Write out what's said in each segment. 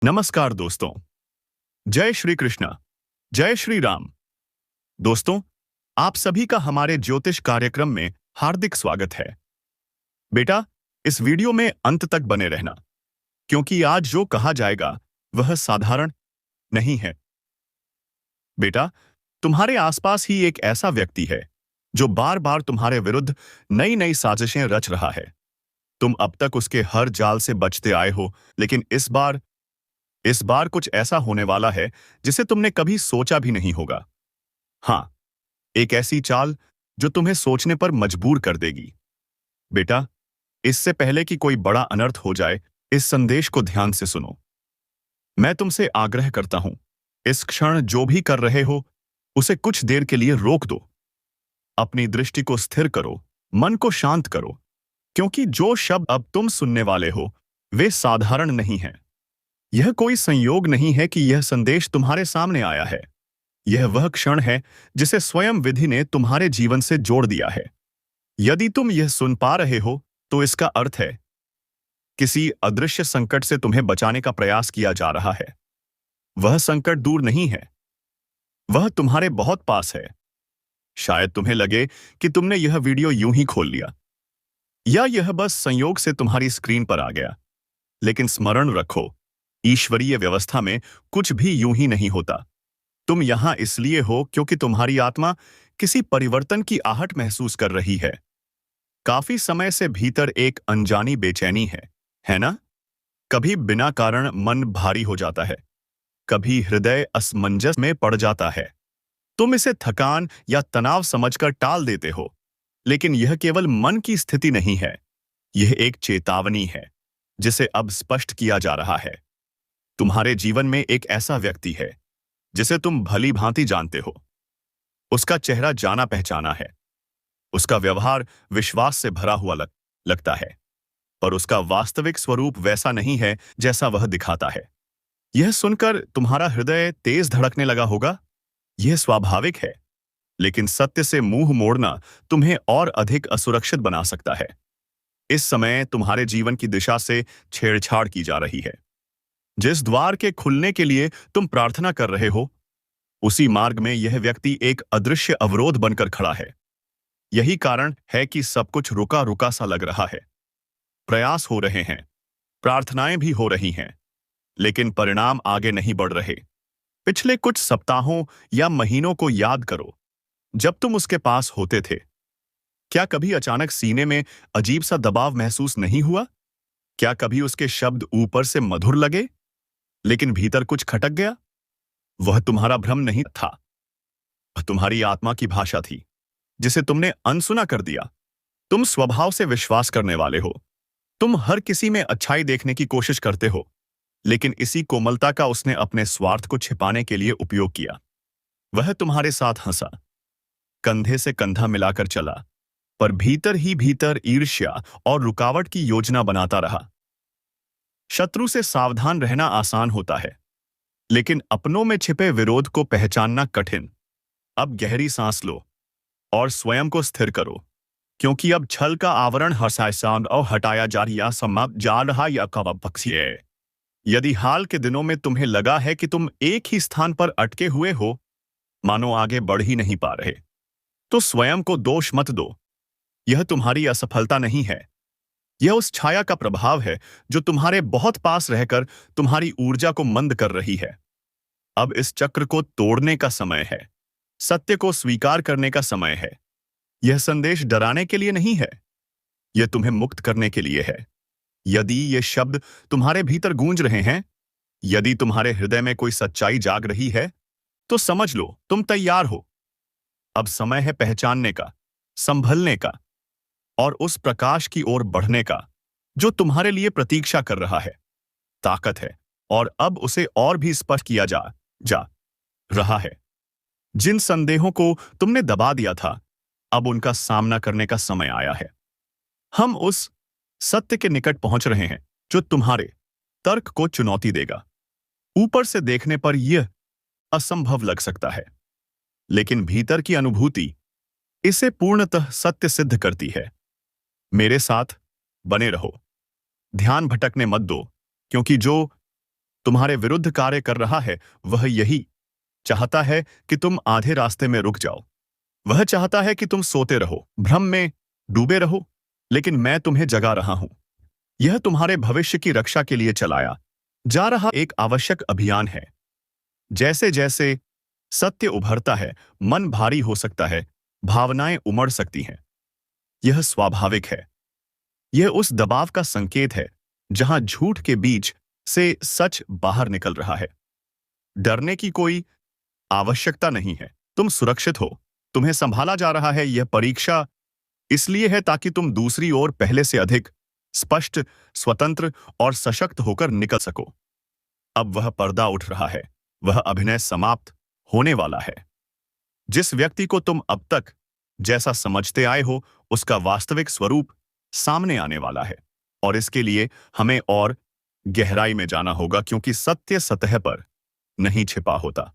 नमस्कार दोस्तों। जय श्री कृष्ण। जय श्री राम। दोस्तों, आप सभी का हमारे ज्योतिष कार्यक्रम में हार्दिक स्वागत है। बेटा, इस वीडियो में अंत तक बने रहना, क्योंकि आज जो कहा जाएगा वह साधारण नहीं है। बेटा, तुम्हारे आसपास ही एक ऐसा व्यक्ति है जो बार बार तुम्हारे विरुद्ध नई नई साजिशें रच रहा है। तुम अब तक उसके हर जाल से बचते आए हो, लेकिन इस बार कुछ ऐसा होने वाला है जिसे तुमने कभी सोचा भी नहीं होगा। हाँ, एक ऐसी चाल जो तुम्हें सोचने पर मजबूर कर देगी। बेटा, इससे पहले कि कोई बड़ा अनर्थ हो जाए, इस संदेश को ध्यान से सुनो। मैं तुमसे आग्रह करता हूं, इस क्षण जो भी कर रहे हो उसे कुछ देर के लिए रोक दो। अपनी दृष्टि को स्थिर करो, मन को शांत करो, क्योंकि जो शब्द अब तुम सुनने वाले हो वे साधारण नहीं हैं। यह कोई संयोग नहीं है कि यह संदेश तुम्हारे सामने आया है। यह वह क्षण है जिसे स्वयं विधि ने तुम्हारे जीवन से जोड़ दिया है। यदि तुम यह सुन पा रहे हो तो इसका अर्थ है किसी अदृश्य संकट से तुम्हें बचाने का प्रयास किया जा रहा है। वह संकट दूर नहीं है, वह तुम्हारे बहुत पास है। शायद तुम्हें लगे कि तुमने यह वीडियो यूं ही खोल लिया, या यह बस संयोग से तुम्हारी स्क्रीन पर आ गया। लेकिन स्मरण रखो, ईश्वरीय व्यवस्था में कुछ भी यूं ही नहीं होता। तुम यहां इसलिए हो क्योंकि तुम्हारी आत्मा किसी परिवर्तन की आहट महसूस कर रही है। काफी समय से भीतर एक अनजानी बेचैनी है ना? कभी बिना कारण मन भारी हो जाता है, कभी हृदय असमंजस में पड़ जाता है। तुम इसे थकान या तनाव समझकर टाल देते हो, लेकिन यह केवल मन की स्थिति नहीं है। यह एक चेतावनी है जिसे अब स्पष्ट किया जा रहा है। तुम्हारे जीवन में एक ऐसा व्यक्ति है जिसे तुम भली भांति जानते हो। उसका चेहरा जाना पहचाना है, उसका व्यवहार विश्वास से भरा हुआ लगता है, पर उसका वास्तविक स्वरूप वैसा नहीं है जैसा वह दिखाता है। यह सुनकर तुम्हारा हृदय तेज धड़कने लगा होगा। यह स्वाभाविक है, लेकिन सत्य से मुंह मोड़ना तुम्हें और अधिक असुरक्षित बना सकता है। इस समय तुम्हारे जीवन की दिशा से छेड़छाड़ की जा रही है। जिस द्वार के खुलने के लिए तुम प्रार्थना कर रहे हो, उसी मार्ग में यह व्यक्ति एक अदृश्य अवरोध बनकर खड़ा है। यही कारण है कि सब कुछ रुका रुका सा लग रहा है। प्रयास हो रहे हैं, प्रार्थनाएं भी हो रही हैं, लेकिन परिणाम आगे नहीं बढ़ रहे। पिछले कुछ सप्ताहों या महीनों को याद करो, जब तुम उसके पास होते थे। क्या कभी अचानक सीने में अजीब सा दबाव महसूस नहीं हुआ? क्या कभी उसके शब्द ऊपर से मधुर लगे, लेकिन भीतर कुछ खटक गया? वह तुम्हारा भ्रम नहीं था, वह तुम्हारी आत्मा की भाषा थी जिसे तुमने अनसुना कर दिया। तुम स्वभाव से विश्वास करने वाले हो। तुम हर किसी में अच्छाई देखने की कोशिश करते हो, लेकिन इसी कोमलता का उसने अपने स्वार्थ को छिपाने के लिए उपयोग किया। वह तुम्हारे साथ हंसा, कंधे से कंधा मिलाकर चला, पर भीतर ही भीतर ईर्ष्या और रुकावट की योजना बनाता रहा। शत्रु से सावधान रहना आसान होता है, लेकिन अपनों में छिपे विरोध को पहचानना कठिन। अब गहरी सांस लो और स्वयं को स्थिर करो, क्योंकि अब छल का आवरण हटाया जा रहा या पक्षी है। यदि हाल के दिनों में तुम्हें लगा है कि तुम एक ही स्थान पर अटके हुए हो, मानो आगे बढ़ ही नहीं पा रहे, तो स्वयं को दोष मत दो। यह तुम्हारी असफलता नहीं है, यह उस छाया का प्रभाव है जो तुम्हारे बहुत पास रहकर तुम्हारी ऊर्जा को मंद कर रही है। अब इस चक्र को तोड़ने का समय है, सत्य को स्वीकार करने का समय है। यह संदेश डराने के लिए नहीं है, यह तुम्हें मुक्त करने के लिए है। यदि ये शब्द तुम्हारे भीतर गूंज रहे हैं, यदि तुम्हारे हृदय में कोई सच्चाई जाग रही है, तो समझ लो तुम तैयार हो। अब समय है पहचानने का, संभलने का और उस प्रकाश की ओर बढ़ने का जो तुम्हारे लिए प्रतीक्षा कर रहा है। ताकत है, और अब उसे और भी स्पष्ट किया जा रहा है। जिन संदेहों को तुमने दबा दिया था, अब उनका सामना करने का समय आया है। हम उस सत्य के निकट पहुंच रहे हैं जो तुम्हारे तर्क को चुनौती देगा। ऊपर से देखने पर यह असंभव लग सकता है, लेकिन भीतर की अनुभूति इसे पूर्णतः सत्य सिद्ध करती है। मेरे साथ बने रहो, ध्यान भटकने मत दो, क्योंकि जो तुम्हारे विरुद्ध कार्य कर रहा है, वह यही चाहता है कि तुम आधे रास्ते में रुक जाओ। वह चाहता है कि तुम सोते रहो, भ्रम में डूबे रहो, लेकिन मैं तुम्हें जगा रहा हूं। यह तुम्हारे भविष्य की रक्षा के लिए चलाया जा रहा एक आवश्यक अभियान है। जैसे जैसे सत्य उभरता है, मन भारी हो सकता है, भावनाएं उमड़ सकती हैं। यह स्वाभाविक है। यह उस दबाव का संकेत है जहां झूठ के बीच से सच बाहर निकल रहा है। डरने की कोई आवश्यकता नहीं है। तुम सुरक्षित हो। तुम्हें संभाला जा रहा है। यह परीक्षा इसलिए है ताकि तुम दूसरी ओर पहले से अधिक स्पष्ट, स्वतंत्र और सशक्त होकर निकल सको। अब वह पर्दा उठ रहा है। वह अभिनय समाप्त होने वाला है। जिस व्यक्ति को तुम अब तक जैसा समझते आए हो, उसका वास्तविक स्वरूप सामने आने वाला है। और इसके लिए हमें और गहराई में जाना होगा, क्योंकि सत्य सतह पर नहीं छिपा होता।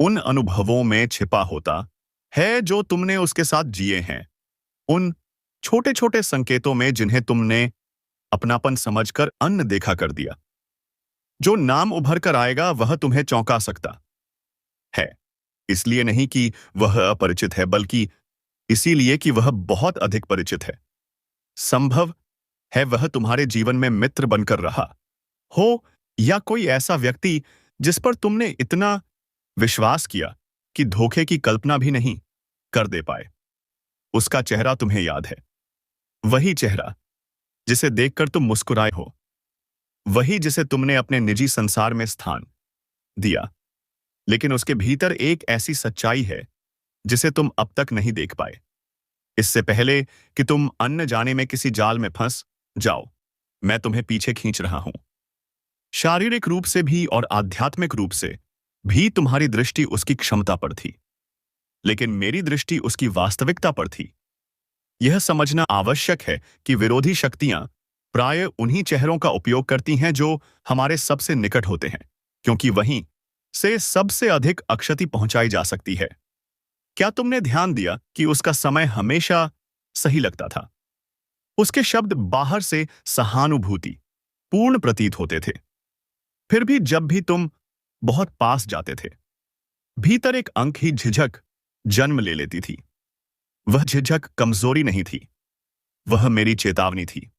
उन अनुभवों में छिपा होता है जो तुमने उसके साथ जिए हैं। उन छोटे छोटे संकेतों में जिन्हें तुमने अपनापन समझकर अनदेखा कर दिया। जो नाम उभर कर आएगा वह तुम्हें चौंका सकता है। इसलिए नहीं कि वह अपरिचित है, बल्कि इसीलिए कि वह बहुत अधिक परिचित है। संभव है वह तुम्हारे जीवन में मित्र बनकर रहा हो, या कोई ऐसा व्यक्ति जिस पर तुमने इतना विश्वास किया कि धोखे की कल्पना भी नहीं कर दे पाए। उसका चेहरा तुम्हें याद है। वही चेहरा जिसे देखकर तुम मुस्कुराए हो। वही जिसे तुमने अपने निजी संसार में स्थान दिया। लेकिन उसके भीतर एक ऐसी सच्चाई है जिसे तुम अब तक नहीं देख पाए। इससे पहले कि तुम अन्न जाने में किसी जाल में फंस जाओ, मैं तुम्हें पीछे खींच रहा हूं। शारीरिक रूप से भी और आध्यात्मिक रूप से भी तुम्हारी दृष्टि उसकी क्षमता पर थी, लेकिन मेरी दृष्टि उसकी वास्तविकता पर थी। यह समझना आवश्यक है कि विरोधी शक्तियां प्रायः उन्हीं चेहरों का उपयोग करती हैं जो हमारे सबसे निकट होते हैं, क्योंकि वहीं से सबसे अधिक अक्षति पहुंचाई जा सकती है। क्या तुमने ध्यान दिया कि उसका समय हमेशा सही लगता था? उसके शब्द बाहर से सहानुभूति पूर्ण प्रतीत होते थे। फिर भी जब भी तुम बहुत पास जाते थे, भीतर एक अंक ही झिझक जन्म ले लेती थी। वह झिझक कमजोरी नहीं थी, वह मेरी चेतावनी थी।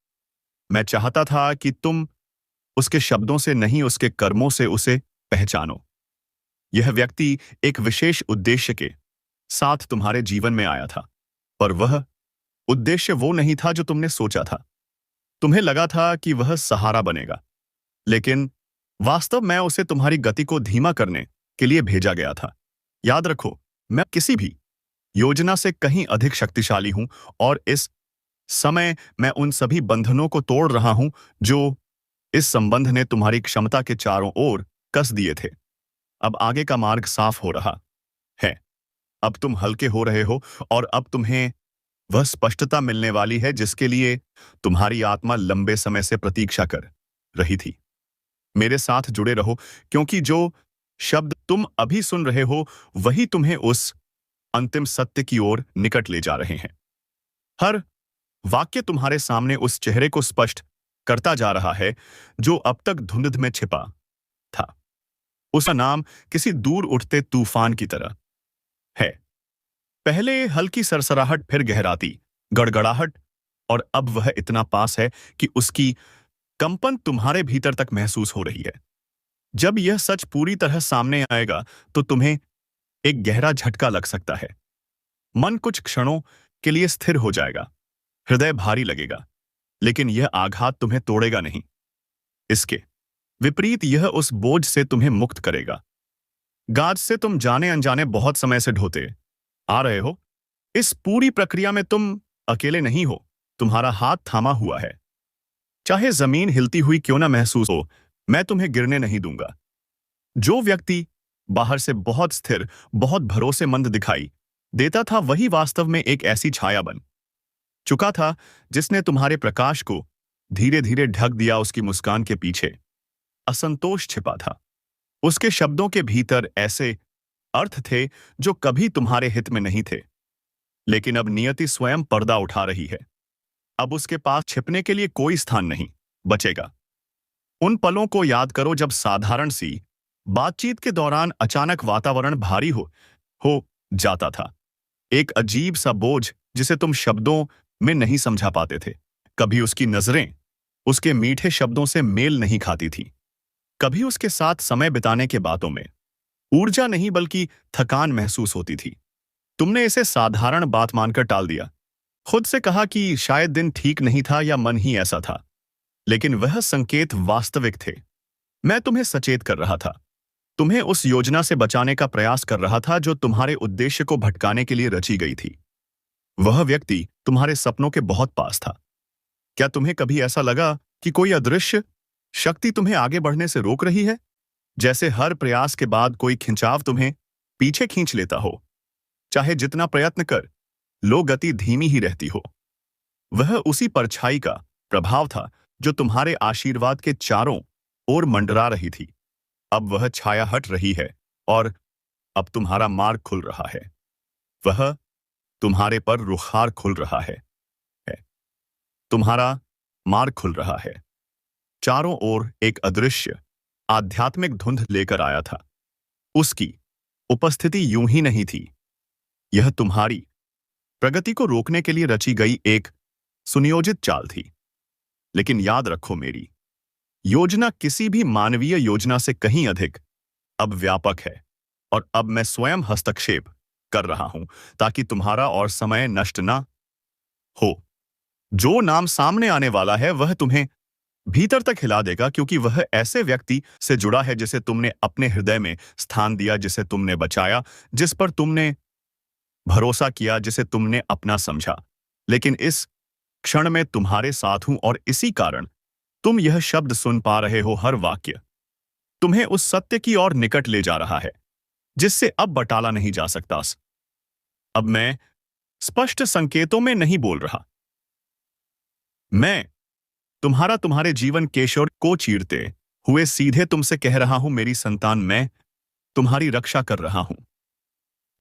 मैं चाहता था कि तुम उसके शब्दों से नहीं, उसके कर्मों से उसे पहचानो। यह व्यक्ति एक विशेष उद्देश्य के साथ तुम्हारे जीवन में आया था, पर वह उद्देश्य वो नहीं था जो तुमने सोचा था। तुम्हें लगा था कि वह सहारा बनेगा, लेकिन वास्तव में उसे तुम्हारी गति को धीमा करने के लिए भेजा गया था। याद रखो, मैं किसी भी योजना से कहीं अधिक शक्तिशाली हूं, और इस समय मैं उन सभी बंधनों को तोड़ रहा हूं जो इस संबंध ने तुम्हारी क्षमता के चारों ओर कस दिए थे। अब आगे का मार्ग साफ हो रहा है। अब तुम हल्के हो रहे हो, और अब तुम्हें वह स्पष्टता मिलने वाली है जिसके लिए तुम्हारी आत्मा लंबे समय से प्रतीक्षा कर रही थी। मेरे साथ जुड़े रहो, क्योंकि जो शब्द तुम अभी सुन रहे हो वही तुम्हें उस अंतिम सत्य की ओर निकट ले जा रहे हैं। हर वाक्य तुम्हारे सामने उस चेहरे को स्पष्ट करता जा रहा है जो अब तक धुंध में छिपा था। उसका नाम किसी दूर उठते तूफान की तरह है। पहले हल्की सरसराहट, फिर गहराती गड़गड़ाहट, और अब वह इतना पास है कि उसकी कंपन तुम्हारे भीतर तक महसूस हो रही है। जब यह सच पूरी तरह सामने आएगा तो तुम्हें एक गहरा झटका लग सकता है। मन कुछ क्षणों के लिए स्थिर हो जाएगा, हृदय भारी लगेगा, लेकिन यह आघात तुम्हें तोड़ेगा नहीं। इसके विपरीत यह उस बोझ से तुम्हें मुक्त करेगा गाज से तुम जाने अनजाने बहुत समय से ढोते आ रहे हो। इस पूरी प्रक्रिया में तुम अकेले नहीं हो, तुम्हारा हाथ थामा हुआ है। चाहे जमीन हिलती हुई क्यों ना महसूस हो, मैं तुम्हें गिरने नहीं दूंगा। जो व्यक्ति बाहर से बहुत स्थिर, बहुत भरोसेमंद दिखाई देता था, वही वास्तव में एक ऐसी छाया बन चुका था जिसने तुम्हारे प्रकाश को धीरे धीरे ढक दिया। उसकी मुस्कान के पीछे असंतोष छिपा था। उसके शब्दों के भीतर ऐसे अर्थ थे जो कभी तुम्हारे हित में नहीं थे, लेकिन अब नियति स्वयं पर्दा उठा रही है। अब उसके पास छिपने के लिए कोई स्थान नहीं बचेगा। उन पलों को याद करो जब साधारण सी बातचीत के दौरान अचानक वातावरण भारी हो जाता था। एक अजीब सा बोझ जिसे तुम शब्दों में नहीं समझा पाते थे। कभी उसकी नजरें उसके मीठे शब्दों से मेल नहीं खाती थी, कभी उसके साथ समय बिताने के बातों में ऊर्जा नहीं बल्कि थकान महसूस होती थी। तुमने इसे साधारण बात मानकर टाल दिया, खुद से कहा कि शायद दिन ठीक नहीं था या मन ही ऐसा था। लेकिन वह संकेत वास्तविक थे। मैं तुम्हें सचेत कर रहा था, तुम्हें उस योजना से बचाने का प्रयास कर रहा था जो तुम्हारे उद्देश्य को भटकाने के लिए रची गई थी। वह व्यक्ति तुम्हारे सपनों के बहुत पास था। क्या तुम्हें कभी ऐसा लगा कि कोई अदृश्य शक्ति तुम्हें आगे बढ़ने से रोक रही है, जैसे हर प्रयास के बाद कोई खिंचाव तुम्हें पीछे खींच लेता हो? चाहे जितना प्रयत्न कर लो, गति धीमी ही रहती हो। वह उसी परछाई का प्रभाव था जो तुम्हारे आशीर्वाद के चारों ओर मंडरा रही थी। अब वह छाया हट रही है और अब तुम्हारा मार्ग खुल रहा है। वह तुम्हारे पर रुखार खुल रहा है। तुम्हारा मार्ग खुल रहा है। चारों ओर एक अदृश्य आध्यात्मिक धुंध लेकर आया था। उसकी उपस्थिति यूं ही नहीं थी, यह तुम्हारी प्रगति को रोकने के लिए रची गई एक सुनियोजित चाल थी। लेकिन याद रखो, मेरी योजना किसी भी मानवीय योजना से कहीं अधिक अब व्यापक है, और अब मैं स्वयं हस्तक्षेप कर रहा हूं ताकि तुम्हारा और समय नष्ट ना हो। जो नाम सामने आने वाला है वह तुम्हें भीतर तक हिला देगा, क्योंकि वह ऐसे व्यक्ति से जुड़ा है जिसे तुमने अपने हृदय में स्थान दिया, जिसे तुमने बचाया, जिस पर तुमने भरोसा किया, जिसे तुमने अपना समझा। लेकिन इस क्षण में तुम्हारे साथ हूं, और इसी कारण तुम यह शब्द सुन पा रहे हो। हर वाक्य तुम्हें उस सत्य की ओर निकट ले जा रहा है जिससे अब बटाला नहीं जा सकता। अब मैं स्पष्ट संकेतों में नहीं बोल रहा, मैं तुम्हारे जीवन केशर को चीरते हुए सीधे तुमसे कह रहा हूं, मेरी संतान, मैं तुम्हारी रक्षा कर रहा हूं।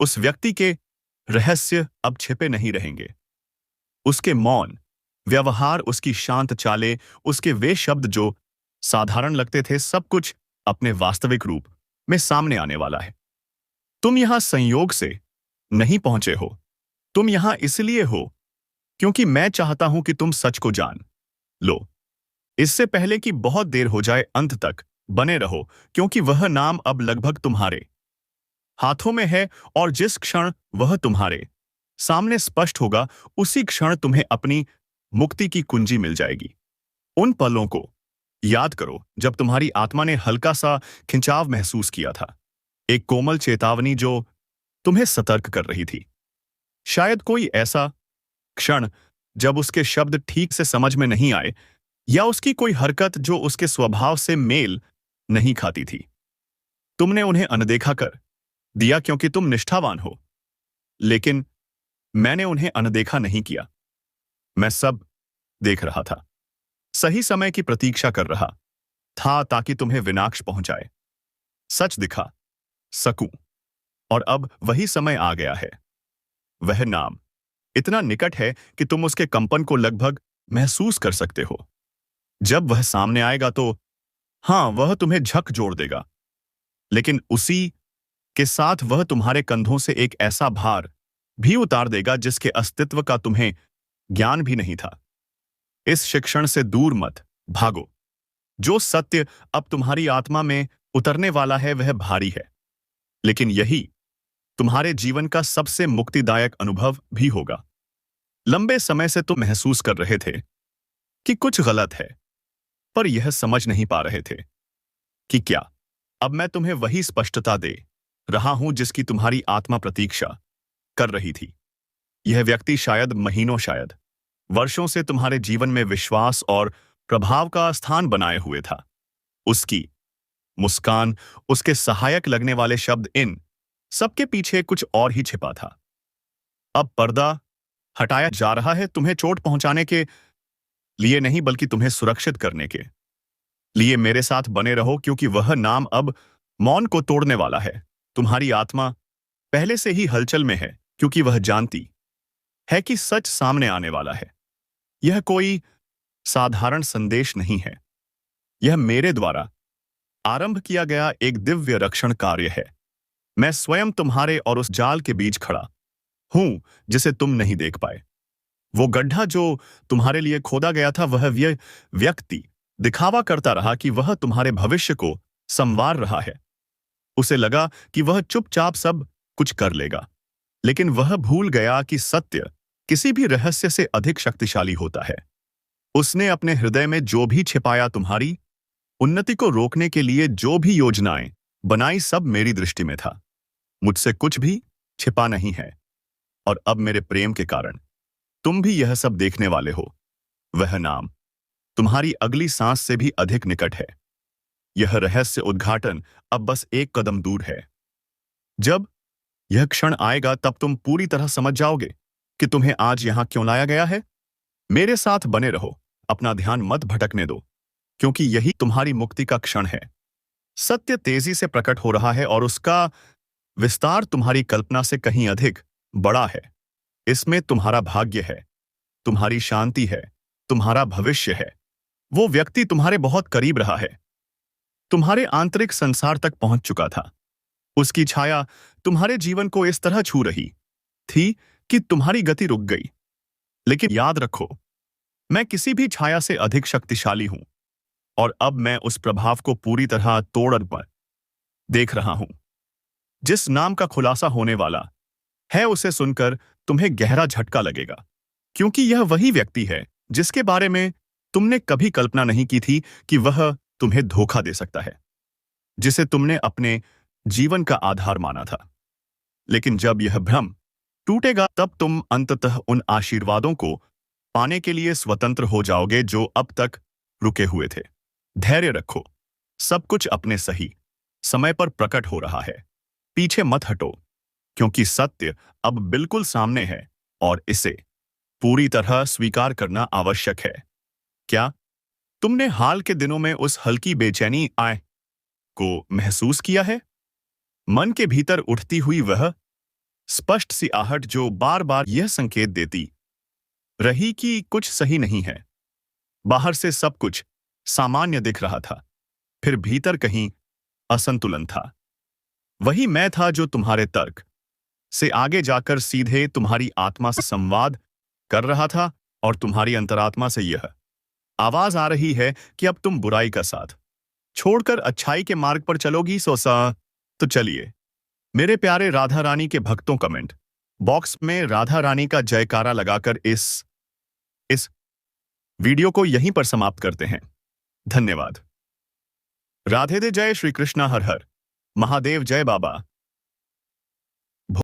उस व्यक्ति के रहस्य अब छिपे नहीं रहेंगे। उसके मौन व्यवहार, उसकी शांत चालें, उसके वे शब्द जो साधारण लगते थे, सब कुछ अपने वास्तविक रूप में सामने आने वाला है। तुम यहां संयोग से नहीं पहुंचे हो, तुम यहां इसलिए हो क्योंकि मैं चाहता हूं कि तुम सच को जान लो। इससे पहले कि बहुत देर हो जाए, अंत तक बने रहो, क्योंकि वह नाम अब लगभग तुम्हारे हाथों में है, और जिस क्षण वह तुम्हारे सामने स्पष्ट होगा, उसी क्षण तुम्हें अपनी मुक्ति की कुंजी मिल जाएगी। उन पलों को याद करो जब तुम्हारी आत्मा ने हल्का सा खिंचाव महसूस किया था, एक कोमल चेतावनी जो तुम्हें सतर्क कर रही थी। शायद कोई ऐसा क्षण जब उसके शब्द ठीक से समझ में नहीं आए, या उसकी कोई हरकत जो उसके स्वभाव से मेल नहीं खाती थी। तुमने उन्हें अनदेखा कर दिया क्योंकि तुम निष्ठावान हो, लेकिन मैंने उन्हें अनदेखा नहीं किया। मैं सब देख रहा था, सही समय की प्रतीक्षा कर रहा था ताकि तुम्हें विनाश पहुंचाए सच दिखा सकूं, और अब वही समय आ गया है। वह नाम इतना निकट है कि तुम उसके कंपन को लगभग महसूस कर सकते हो। जब वह सामने आएगा तो हां, वह तुम्हें झकझोर देगा, लेकिन उसी के साथ वह तुम्हारे कंधों से एक ऐसा भार भी उतार देगा जिसके अस्तित्व का तुम्हें ज्ञान भी नहीं था। इस शिक्षण से दूर मत भागो। जो सत्य अब तुम्हारी आत्मा में उतरने वाला है वह भारी है, लेकिन यही तुम्हारे जीवन का सबसे मुक्तिदायक अनुभव भी होगा। लंबे समय से तुम महसूस कर रहे थे कि कुछ गलत है, पर यह समझ नहीं पा रहे थे कि क्या। अब मैं तुम्हें वही स्पष्टता दे रहा हूं जिसकी तुम्हारी आत्मा प्रतीक्षा कर रही थी। यह व्यक्ति शायद महीनों, शायद वर्षों से तुम्हारे जीवन में विश्वास और प्रभाव का स्थान बनाए हुए था। उसकी मुस्कान, उसके सहायक लगने वाले शब्द, इन सबके पीछे कुछ और ही छिपा था। अब पर्दा हटाया जा रहा है, तुम्हें चोट पहुंचाने के लिए नहीं बल्कि तुम्हें सुरक्षित करने के लिए। मेरे साथ बने रहो, क्योंकि वह नाम अब मौन को तोड़ने वाला है। तुम्हारी आत्मा पहले से ही हलचल में है, क्योंकि वह जानती है कि सच सामने आने वाला है। यह कोई साधारण संदेश नहीं है, यह मेरे द्वारा आरंभ किया गया एक दिव्य रक्षण कार्य है। मैं स्वयं तुम्हारे और उस जाल के बीच खड़ा हूं जिसे तुम नहीं देख पाए। वो गड्ढा जो तुम्हारे लिए खोदा गया था, वह व्यक्ति दिखावा करता रहा कि वह तुम्हारे भविष्य को संवार रहा है। उसे लगा कि वह चुपचाप सब कुछ कर लेगा, लेकिन वह भूल गया कि सत्य किसी भी रहस्य से अधिक शक्तिशाली होता है। उसने अपने हृदय में जो भी छिपाया, तुम्हारी उन्नति को रोकने के लिए जो भी योजनाएं बनाई, सब मेरी दृष्टि में था। मुझसे कुछ भी छिपा नहीं है। और अब मेरे प्रेम के कारण तुम भी यह सब देखने वाले हो। वह नाम तुम्हारी अगली सांस से भी अधिक निकट है। यह रहस्य उद्घाटन अब बस एक कदम दूर है। जब यह क्षण आएगा, तब तुम पूरी तरह समझ जाओगे कि तुम्हें आज यहां क्यों लाया गया है। मेरे साथ बने रहो, अपना ध्यान मत भटकने दो, क्योंकि यही तुम्हारी मुक्ति का क्षण है। सत्य तेजी से प्रकट हो रहा है और उसका विस्तार तुम्हारी कल्पना से कहीं अधिक बड़ा है। इसमें तुम्हारा भाग्य है, तुम्हारी शांति है, तुम्हारा भविष्य है। वो व्यक्ति तुम्हारे बहुत करीब रहा है, तुम्हारे आंतरिक संसार तक पहुंच चुका था। उसकी छाया तुम्हारे जीवन को इस तरह छू रही थी कि तुम्हारी गति रुक गई। लेकिन याद रखो, मैं किसी भी छाया से अधिक शक्तिशाली हूं, और अब मैं उस प्रभाव को पूरी तरह तोड़ पर देख रहा हूं। जिस नाम का खुलासा होने वाला है, उसे सुनकर तुम्हें गहरा झटका लगेगा, क्योंकि यह वही व्यक्ति है जिसके बारे में तुमने कभी कल्पना नहीं की थी कि वह तुम्हें धोखा दे सकता है, जिसे तुमने अपने जीवन का आधार माना था। लेकिन जब यह भ्रम टूटेगा, तब तुम अंततः उन आशीर्वादों को पाने के लिए स्वतंत्र हो जाओगे जो अब तक रुके हुए थे। धैर्य रखो, सब कुछ अपने सही समय पर प्रकट हो रहा है। पीछे मत हटो, क्योंकि सत्य अब बिल्कुल सामने है और इसे पूरी तरह स्वीकार करना आवश्यक है। क्या तुमने हाल के दिनों में उस हल्की बेचैनी आय को महसूस किया है? मन के भीतर उठती हुई वह स्पष्ट सी आहट जो बार बार यह संकेत देती रही कि कुछ सही नहीं है। बाहर से सब कुछ सामान्य दिख रहा था, फिर भीतर कहीं असंतुलन था। वही मैं था जो तुम्हारे तर्क से आगे जाकर सीधे तुम्हारी आत्मा से संवाद कर रहा था, और तुम्हारी अंतरात्मा से यह आवाज आ रही है कि अब तुम बुराई का साथ छोड़कर अच्छाई के मार्ग पर चलोगी। तो चलिए, मेरे प्यारे राधा रानी के भक्तों, कमेंट बॉक्स में राधा रानी का जयकारा लगाकर इस वीडियो को यहीं पर समाप्त करते हैं। धन्यवाद। राधे दे। जय श्री कृष्णा। हर हर महादेव। जय बाबा।